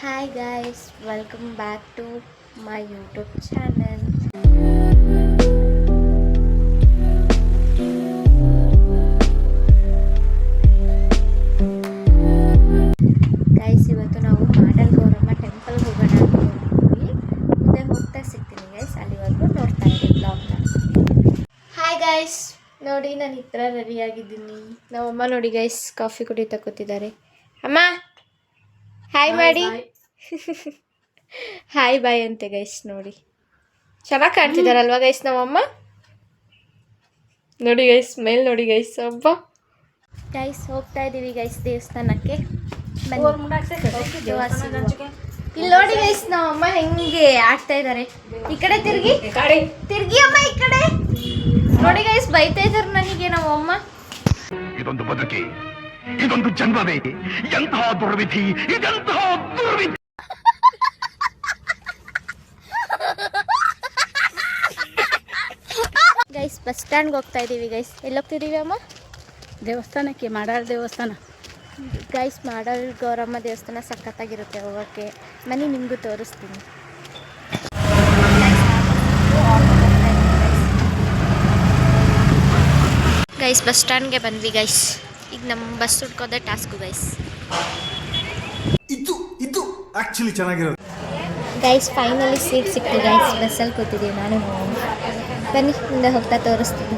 Hi guys, welcome back to my YouTube channel. Guys, ಇವತ್ತು ನಾವು ಮಾಡಲ್ Gowramma temple ಹೋಗೋಣ ಅಂದ್ಕೊಂಡಿದ್ದೀವಿ. ಮುಂದೆ ಹೋಗ್ತಾ ಸಿಗ್ತೀನಿ ಗೈಸ್, ಅಲ್ಲಿವರೆಗೂ ನೋಡ್ತಾ ಇರಿ ಬ್ಲಾಗ್ನ. ಹಾಯ್ ಗೈಸ್, ನೋಡಿ ನಾನು ಈ ಥರ ರೆಡಿಯಾಗಿದ್ದೀನಿ. ನಮ್ಮಮ್ಮ ನೋಡಿ ಗೈಸ್ ಕಾಫಿ ಕುಡಿತಾ ಕೂತಿದ್ದಾರೆ. ಅಮ್ಮ ಹಾಯ್ ಮಾಡಿ. ಹಾಯ್ ಬಾಯ್ ಅಂತೆ ಗೈಸ್. ನೋಡಿ ಚೆನ್ನಾಗಿ ಕಾಣ್ತಿದಾರಲ್ವಾ ಗೈಸ್ ನಮ್ಮಮ್ಮ. ನೋಡಿ ಗೈಸ್ ಮೇಲ್ ನೋಡಿ ಗೈಸ್. ಒಬ್ಬ ಗೈಸ್ ಹೋಗ್ತಾ ಇದ್ದೀವಿ ಗೈಸ್ ದೇವಸ್ಥಾನಕ್ಕೆ. ಇಲ್ಲಿ ನೋಡಿ ಗೈಸ್ ನಮ್ಮಮ್ಮ ಹೆಂಗೆ ಆಡ್ತಾ ಇದ್ದಾರೆ. ಈ ಕಡೆ ತಿರ್ಗಿ ತಿರ್ಗಿ ಅಮ್ಮ ಈ ಕಡೆ ನೋಡಿ ಗೈಸ್. ಬೈತಾ ಇದ್ದಾರೆ ನನಗೆ ನಮ್ಮಮ್ಮ. ಇದೊಂದು ಬದುಕಿ, ಇದೊಂದು ಜನ್ಮವೇ, ಎಂತಹ ದುರ್ವಿಧಿ, ಇದೆಂತಹ ದುರ್ವಿಧಿ. ಗೈಸ್ ಬಸ್ ಸ್ಟ್ಯಾಂಡ್ಗೆ ಹೋಗ್ತಾ ಇದ್ದೀವಿ ಗೈಸ್. ಎಲ್ಲಿ ಹೋಗ್ತಿದ್ದೀವಿ ಅಮ್ಮ? ದೇವಸ್ಥಾನಕ್ಕೆ, ಮಾಡಾಳ್ ದೇವಸ್ಥಾನ ಗೈಸ್. ಮಾಡಲ್ ಗೌರಮ್ಮ ದೇವಸ್ಥಾನ ಸಖತ್ತಾಗಿರುತ್ತೆ ಹೋಗೋಕ್ಕೆ. ಬನ್ನಿ ನಿಮಗೂ ತೋರಿಸ್ತೀನಿ. ಗೈಸ್ ಬಸ್ ಸ್ಟ್ಯಾಂಡ್ಗೆ ಬಂದ್ವಿ ಗೈಸ್. ಈಗ ನಮ್ಮ ಬಸ್ ಹುಡ್ಕೋದೆ ಟಾಸ್ಕು ಗೈಸ್. ಇದು ಆಕ್ಚುಲಿ ಚೆನ್ನಾಗಿರೋದು ಗೈಸ್ ಫೈನಲಿ ಸೀಟ್ ಸಿಕ್ತು ಗೈಸ್. ಬಸ್ಸಲ್ಲಿ ಕೂತಿದ್ದೀವಿ ನಾನು. ಬನ್ನಿ ಮುಂದೆ ಹೋಗ್ತಾ ತೋರಿಸ್ತೀನಿ.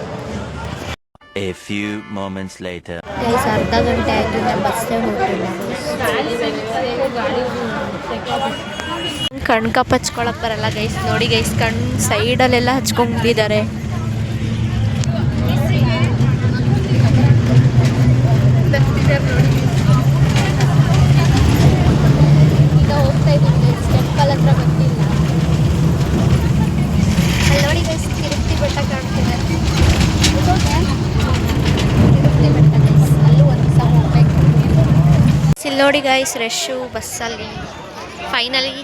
A few moments later. Guys ಅರ್ಧ ಗಂಟೆ ಆಯಿತು ನಮ್ಮ ಬಸ್ಸೇ ಹೋಗ್ತಿಲ್ಲ. ಕಣ್ಕಪ್ ಹಚ್ಕೊಳಕ್ಕೆ ಬರಲ್ಲ ಗೈಸ್. ನೋಡಿ ಗೈಸ್ ಕಣ್ಣು ಸೈಡಲ್ಲೆಲ್ಲ ಹಚ್ಕೊಂಡ್ಬಿಟ್ಟಿದ್ದಾರೆ. ಈಗ ಹೋಗ್ತಾ ಇದ್ದೀವಿ ಗೈಸ್. ಟೆಂಪಲ್ ಹತ್ರ ಬಂದಿಲ್ಲ. ಅಲ್ಲಿ ನೋಡಿ ಗೈಸ್ ತಿರುಪ್ತಿ ಬೆಟ್ಟ ಕಾಣ್ತಿದೆ. ತಿರುಪ್ತಿ ಬೆಟ್ಟ ಗೈಸ್, ಅಲ್ಲೂ ಒಂದು ಸಲ ಹೋಗ್ಬೇಕು. ಇಲ್ಲಿ ನೋಡಿ ಗೈಸ್ ರಶ್ಶು ಬಸ್ಸಲ್ಲಿ. ಫೈನಲಿ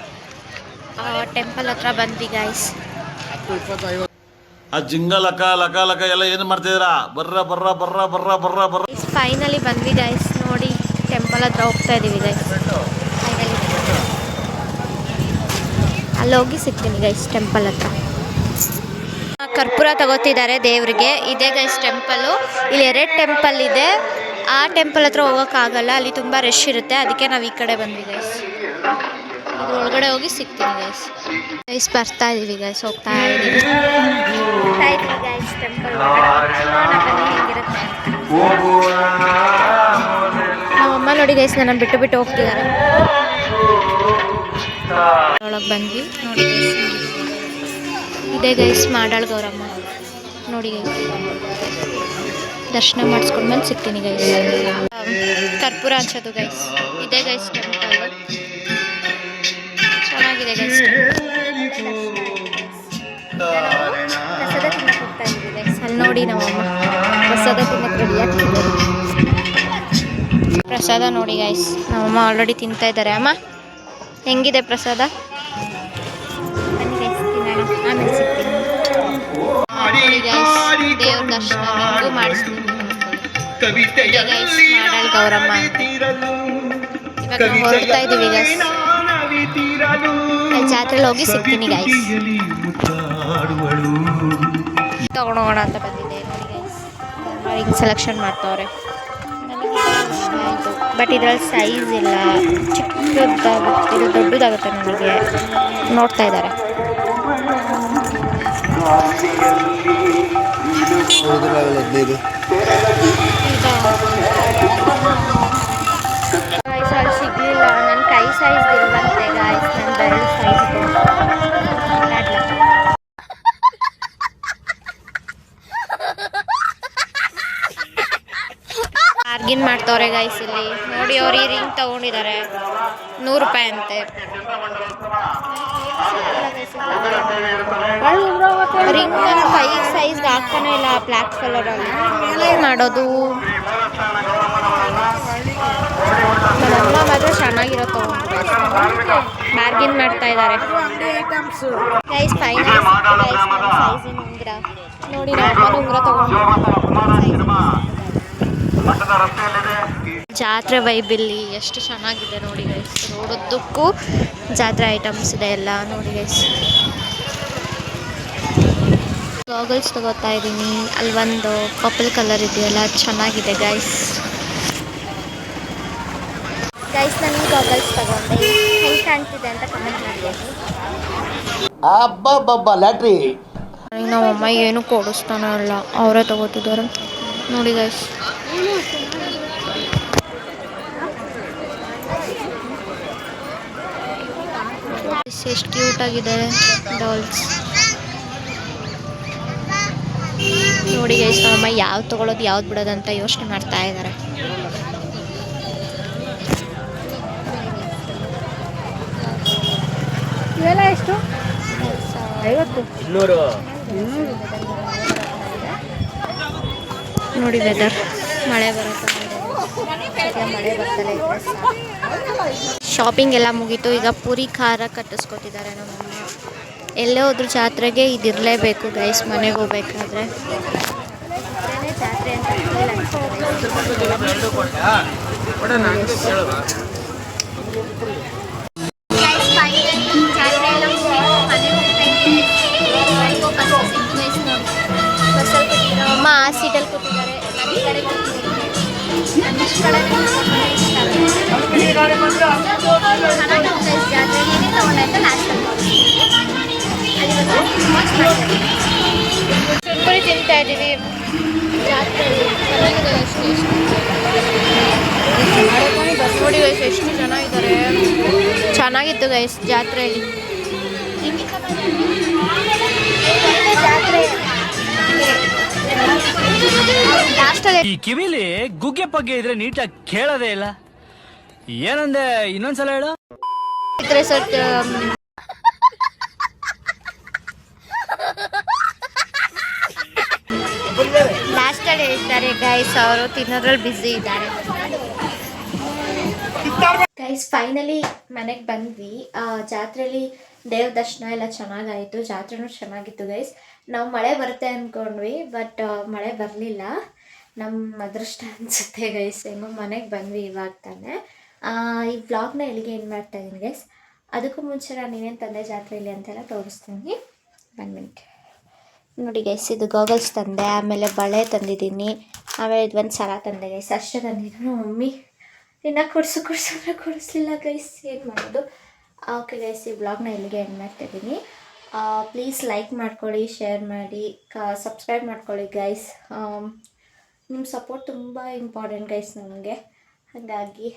ಟೆಂಪಲ್ ಹತ್ರ ಬಂದ್ವಿ ಗೈಸ್. ಆ ಜಿಂಗ ಲಕ ಲಕ ಲಕ ಎಲ್ಲ ಏನು ಮಾಡ್ತಿದ್ದೀರಾ? ಬರ್ರ ಬರ್ರ ಬರ್ರ ಬರ್ರ ಬರ್ರ ಬರ್ರ. ಫೈನಲಿ ಬಂದ್ವಿ ಗೈಸ್. ನೋಡಿ ಟೆಂಪಲ್ ಹತ್ರ ಹೋಗ್ತಾ ಇದ್ದೀವಿ ಗೈಸ್. ಫೈನಲಿ ಅಲ್ಲಿ ಹೋಗಿ ಸಿಗ್ತೀನಿ ಗೈಸ್ ಟೆಂಪಲ್ ಹತ್ರ. ಕರ್ಪೂರ ತಗೋತಿದ್ದಾರೆ ದೇವ್ರಿಗೆ. ಇದೇ ಗೈಸ್ ಟೆಂಪಲ್ಲು. ಇಲ್ಲಿ 2 ಟೆಂಪಲ್ ಇದೆ. ಆ ಟೆಂಪಲ್ ಹತ್ರ ಹೋಗೋಕ್ಕಾಗಲ್ಲ, ಅಲ್ಲಿ ತುಂಬ ರಶ್ ಇರುತ್ತೆ. ಅದಕ್ಕೆ ನಾವು ಈ ಕಡೆ ಬಂದ್ವಿ ಗೈಸ್. ಇದ್ರ ಒಳಗಡೆ ಹೋಗಿ ಸಿಗ್ತೀನಿ ಗೈಸ್. ಗೈಸ್ ಬರ್ತಾ ಇದ್ದೀವಿ ಗೈಸ್, ಹೋಗ್ತಾ ಇದ್ದೀವಿ ಗೈಸ್ ಟೆಂಪಲ್ ಹೆಂಗಿರುತ್ತೆ. ನಮ್ಮಮ್ಮ ನೋಡಿ ಗೈಸ್ ನನ್ನ ಬಿಟ್ಟು ಬಿಟ್ಟು ಹೋಗ್ತಿದ್ದಾರೆ. ಒಳಗೆ ಬಂದ್ವಿ ನೋಡಿ ಗೈಸ್. ಇದೇ ಗೈಸ್ ಮಾಡಾಳ್ ಗೌರಮ್ಮ. ನೋಡಿ ಗೈಸ್ ದರ್ಶನ ಮಾಡಿಸ್ಕೊಂಡ್ಮೇಲೆ ಸಿಗ್ತೀನಿ ಗೈಸ್. ಕರ್ಪೂರ ಹಂಚೋದು ಗೈಸ್. ಇದೇ ಗೈಸ್ ಟೆಂಪಲ್. ಚೆನ್ನಾಗಿದೆ ಗೈಸ್. ಪ್ರಸಾದ ತಿನ್ನಕ್ಕೆ ಹೋಗ್ತಾ ಇದ್ದೀವಿ ಗೈಸ್. ಅಲ್ಲಿ ನೋಡಿ ನಮ್ಮಮ್ಮ ಪ್ರಸಾದ ತಿನ್ನಕ್ಕೆ ರೆಡಿ ಆಗ್ತಿದ್ದಾರೆ. ಪ್ರಸಾದ ನೋಡಿ ಗೈಸ್ ನಮ್ಮಮ್ಮ ಆಲ್ರೆಡಿ ತಿಂತಾ ಇದ್ದಾರೆ. ಅಮ್ಮ ಹೆಂಗಿದೆ ಪ್ರಸಾದ? ಬನ್ನಿ ಗೈಸ್ ತಿನ್ನೋಣ, ಆಮೇಲೆ ಸಿಗ್ತೀನಿ. ನೋಡಿ ಗೈಸ್ ದೇವ್ರ ದರ್ಶನ ನಿಮಗೂ ಮಾಡಿಸ್ತೀನಿ. ಗೈಸ್ ಮಾಡಾಳ್ ಗೌರಮ್ಮ ಅಂತ. ಇವಾಗ ನಾವು ಹೊರಡ್ತಾ ಇದ್ದೀವಿ ಗೈಸ್. ಅಲ್ಲಿ ಜಾತ್ರೆಲಿ ಹೋಗಿ ಸಿಗ್ತೀನಿ ಗೈಸ್. ತಗೊಂಡೋಗೋಣ ಅಂತ ಬಂದಿದ್ದೆ. ನೋಡಿ ಗೈಸ್ ಹಿಂಗೆ ಸೆಲೆಕ್ಷನ್ ಮಾಡ್ತವ್ರೆ. ನನಗೆ ಇಷ್ಟ ಆಯಿತು, ಬಟ್ ಇದರಲ್ಲಿ ಸೈಜ್ ಇಲ್ಲ, ಚಿಕ್ಕದಾಗುತ್ತೆ. ಇದು ದೊಡ್ಡದಾಗುತ್ತೆ ನನಗೆ. ನೋಡ್ತಾ ಇದ್ದಾರೆ. ಗೈಸ್ ಅಲ್ಲಿ ಸಿಗಲಿಲ್ಲ. ನನ್ನ ಕೈ ಸೈಜ್ ಇರುವಂತೆ ಗೈಸ್. ನನ್ನ ಬೆರಳು ಸೈಜ್ ಬಾರ್ಗಿನ್ ಮಾಡ್ತವ್ರೆ ಗೈಸ್ ಇಲ್ಲಿ. ನೋಡಿ ಅವ್ರು ಈ ರಿಂಗ್ ತಗೊಂಡಿದ್ದಾರೆ, 100 ರೂಪಾಯಿ ಅಂತೆ. ರಿಂಗ್ ನನ್ನ ಕೈ ಸೈಜ್ಗೆ ಆಗ್ತಾನೆ ಇಲ್ಲ, ಬ್ಲ್ಯಾಕ್ ಕಲರಲ್ಲಿ. ಏನು ಮಾಡೋದು? ನಮ್ಮಮ್ಮ ಮಾತ್ರ ಚೆನ್ನಾಗಿರೋ ಬಾರ್ಗಿನ್ ಮಾಡ್ತಾ ಇದ್ದಾರೆ ಗೈಸ್. ಫೈನಲ್ ಸೈಜಿನ ಉಂಗುರ ನೋಡಿ. ನಮ್ಮಮ್ಮ ಉಂಗುರ ತಗೊಂಡು ಜಾತ್ರೆ ವೈಬಿಲ್ಲಿ ಎಷ್ಟು ಚೆನ್ನಾಗಿದೆ ನೋಡಿ ಗೈಸ್. ರೋಡುದ್ದಕ್ಕೂ ಜಾತ್ರೆ ಐಟಮ್ಸ್ ಇದೆ ಎಲ್ಲ ನೋಡಿ ಗೈಸ್. ಗಾಗಲ್ಸ್ ತಗೋತಾ ಇದ್ದೀನಿ. ಅಲ್ಲಿ ಒಂದು ಪರ್ಪಲ್ ಕಲರ್ ಇದೆಯಲ್ಲ ಚೆನ್ನಾಗಿದೆ ಗೈಸ್. ಗೈಸ್ ನಾನು ಈ ಗಾಗಲ್ಸ್ ತಗೊಂಡೆ, ಹೆಂಗೆ ಕಾಣ್ತಿದೆ ಅಂತ ಕಮೆಂಟ್ ಮಾಡಿದ್ದೀನಿ. ಲ್ಯಾಟ್ರಿ ನಮ್ಮಮ್ಮ ಏನು ಕೊಡಿಸ್ತಾನೆ ಇಲ್ಲ, ಅವರೇ ತಗೋತಿದ್ದಾರೆ ನೋಡಿ ಗೈಸ್. ಎಷ್ಟು ಕ್ಯೂಟ್ ಆಗಿದೆ ಡಾಲ್ಸ್ ನೋಡಿ ಗೈಸ್. ನಮ್ಮಮ್ಮ ಯಾವ್ದು ತೊಗೊಳೋದು ಯಾವ್ದು ಬಿಡೋದು ಅಂತ ಯೋಚನೆ ಮಾಡ್ತಾ ಇದ್ದಾರೆ. ಇವೆಲ್ಲ ಎಷ್ಟು? 50. ನೋಡಿ ವೆದರ್ ಮಳೆ ಬರುತ್ತೆ, ಮಳೆ ಬರ್ತಾನೆ. ಶಾಪಿಂಗ್ ಎಲ್ಲ ಮುಗೀತು. ಈಗ ಪೂರಿ ಖಾರ ಕಟ್ಟಿಸ್ಕೊತಿದ್ದಾರೆ ನಮ್ಮಮ್ಮ. ಎಲ್ಲೇ ಹೋದ್ರು ಜಾತ್ರೆಗೆ ಇದಿರಲೇಬೇಕು ಗೈಸ್. ಮನೆಗೆ ಹೋಗ್ಬೇಕಾದ್ರೆ ಜಾತ್ರೆ ಅಂತ ಅಮ್ಮ ಆ ಸೀಟಲ್ಲಿ ಕೂತಿದ್ದಾರೆ, ಈ ಕಡೆ ಚುರುಮುರಿ ತಿಂತಾ ಇದ್ದೀವಿ ಜಾತ್ರೆಯಲ್ಲಿ. ನೋಡಿ ಗೈಸ್ ಎಷ್ಟು ಜನ ಇದ್ದಾರೆ. ಚೆನ್ನಾಗಿತ್ತು ಗೈಸ್ ಜಾತ್ರೆಯಲ್ಲಿ. ಈ ಕಿವಿಲಿ ಗುಗ್ಗೆ ಪಗ್ಗೆ ಇದ್ರೆ ನೀಟಾಗಿ ಕೇಳೋದೇ ಇಲ್ಲ. ಏನಂದೆ ಇನ್ನೊಂದ್ಸಲ ಹೇಳು. ಲಾಸ್ಟಲ್ಲಿ ಹೇಳ್ತಾರೆ ಗೈಸ್, ಅವರು ತಿನ್ನೋದ್ರಲ್ಲಿ ಬ್ಯುಸಿ ಇದ್ದಾರೆ ಗೈಸ್. ಫೈನಲಿ ಮನೆಗೆ ಬಂದ್ವಿ. ಜಾತ್ರೆಯಲ್ಲಿ ದೇವ್ರ ದರ್ಶನ ಎಲ್ಲ ಚೆನ್ನಾಗಾಯಿತು, ಜಾತ್ರೆನೂ ಚೆನ್ನಾಗಿತ್ತು ಗೈಸ್. ನಾವು ಮಳೆ ಬರುತ್ತೆ ಅಂದ್ಕೊಂಡ್ವಿ, ಬಟ್ ಮಳೆ ಬರಲಿಲ್ಲ. ನಮ್ಮ ಅದೃಷ್ಟ ಅನಿಸುತ್ತೆ ಗೈಸ್. ಹೆಂಗೋ ಮನೆಗೆ ಬಂದ್ವಿ ಇವಾಗ ತಾನೆ. ಈ ವ್ಲಾಗ್ನ ಎಲ್ಲಿಗೆ ಏನು ಮಾಡ್ತಾಯಿದ್ದೀನಿ ಗೈಸ್. ಅದಕ್ಕೂ ಮುಂಚೆ ನಾನು ಏನೇನು ತಂದೆ ಜಾತ್ರೆಯಲ್ಲಿ ಅಂತೆಲ್ಲ ತೋರಿಸ್ತೀನಿ. 1 ಮಿನಿಟ್ ನೋಡಿ ಗೈಸ್. ಇದು ಗಾಗಲ್ಸ್ ತಂದೆ, ಆಮೇಲೆ ಬಳೆ ತಂದಿದ್ದೀನಿ, ಆಮೇಲೆ ಇದೊಂದು ಸರ ತಂದೆ ಗೈಸ್. ಅಷ್ಟೇ ತಂದಿದ್ದು. ಮಮ್ಮಿ ಇನ್ನು ಕೊಡಿಸ್ಲಿಲ್ಲ ಗೈಸ್, ಏನು ಮಾಡೋದು. ಓಕೆ ಗೈಸ್, ಈ ಬ್ಲಾಗ್ನ ಇಲ್ಲಿಗೆ ಎಂಡ್ ಮಾಡ್ತಾಯಿದ್ದೀನಿ. ಪ್ಲೀಸ್ ಲೈಕ್ ಮಾಡ್ಕೊಳ್ಳಿ, ಶೇರ್ ಮಾಡಿ, ಸಬ್ಸ್ಕ್ರೈಬ್ ಮಾಡ್ಕೊಳ್ಳಿ ಗೈಸ್. ನಿಮ್ಮ ಸಪೋರ್ಟ್ ತುಂಬ ಇಂಪಾರ್ಟೆಂಟ್ ಗೈಸ್ ನಮಗೆ. ಹಾಗಾಗಿ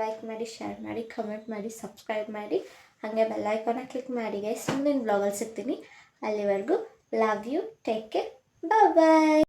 ಲೈಕ್ ಮಾಡಿ, ಶೇರ್ ಮಾಡಿ, ಕಮೆಂಟ್ ಮಾಡಿ, ಸಬ್ಸ್ಕ್ರೈಬ್ ಮಾಡಿ, ಹಾಗೆ ಬೆಲ್ ಐಕಾನ ಕ್ಲಿಕ್ ಮಾಡಿ ಗೈಸ್. ಮುಂದಿನ ಬ್ಲಾಗಲ್ಲಿ ಸಿಗ್ತೀನಿ. ಅಲ್ಲಿವರೆಗೂ love you, take care, bye.